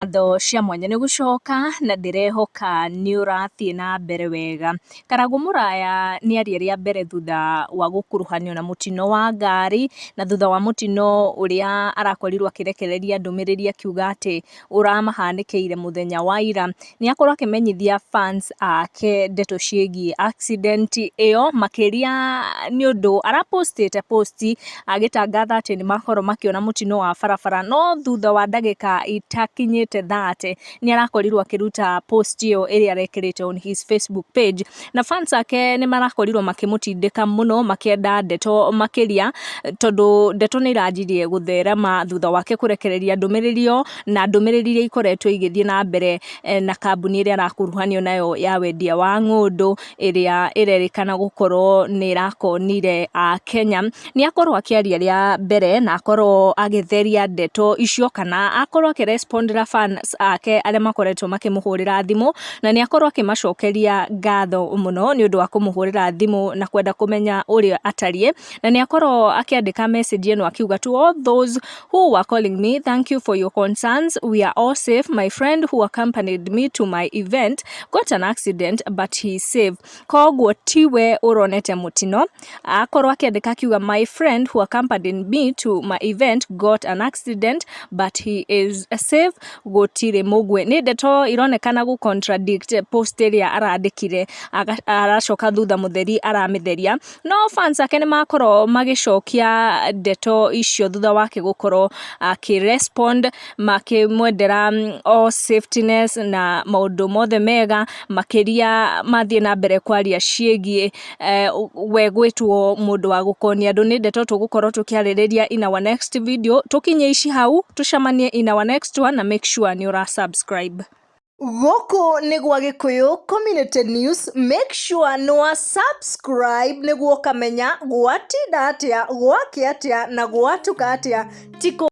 Tho cia mwanya nĩ gũcoka na ndĩrehoka nĩ ũrathiĩ na mbere wega. Karangu mũraya nĩ arĩa rĩa mbere thutha wa gũkuruhanio na mũtino wa ngari, na thutha wa mũtino ũrĩa arakorirwo akĩrekereria ndũmĩrĩri akiuga atĩ ũramahanĩkĩire mũthenya wa ira. Nĩ akorwo akĩmenyithia fans ake ndeto ciĩgiĩ accident ĩyo, makĩria nĩ ũndũ arapostĩte posti agĩtangatha atĩ nĩ makorwo makĩona mũtino wa barabara, no thutha wa ndagĩka itakinyĩte 30 nĩ arakorirwo akĩruta post ĩyo ĩrĩa arekĩrĩte on his Facebook page, na fans ake nĩ marakorirwo makĩmũtindĩka mũno makĩenda ndeto makĩria, tondũ ndeto nĩ iranjirie gũtherema thutha wake kũrekereria ndũmĩrĩri ĩyo, na ndũmĩrĩri iria ikoretwo igĩthiĩ na mbere na kambuni ĩrĩa arakuruhanio nayo ya wendia wa ng'ũndũ, ĩrĩa ĩrerĩkana gũkorwo nĩ ĩrakonire Kenya. Nĩ akorwo akĩaria rĩa mbere na akorwo agĩtheria ndeto icio, kana akorwo akĩrespondera fans ake arĩa makoretwo makĩmũhũrĩra thimũ, na nĩ akorwo akĩmacokeria ngatho mũno nĩ ũndũ wa kũmũhũrĩra thimũ na kwenda kũmenya ũrĩa atariĩ, na nĩ akorwo akĩandĩka message ĩno akiuga, to all those who were calling me, thank you for your concerns, we are all safe. My friend who accompanied me to my event got an accident but he is safe. Koguo tiwe ũronete mũtino. Akorwo akĩandĩka akiuga, my friend who accompanied me to my event got an accident but he is safe, gũtirĩ mũgwe. Nĩ ndeto ironekana contradict post ĩrĩa arandĩkire, aracoka thutha mũtheri aramĩtheria, no fans ake nĩ makorwo magĩcokia ndeto icio thutha wake gũkorwo akĩrespond, makĩmwendera all safetyness na maũndũ mothe mega, makĩria mathiĩ na mbere kwaria ciĩgiĩ we gwĩtwo mũndũ wa gũkonia andũ. Nĩ ndeto tũgũkorwo tũkĩarĩrĩria in our next video. Tũkinye ici hau, tũcemanie in our next one, na make sure nĩ ũra-subscribe. Gũkũ nĩ gwa Gĩkũyũ Community News, make sure nĩ wa-subscribe nĩguo ũkamenya gwatinda atĩa, gwakĩ atĩa na gwatuka atĩa.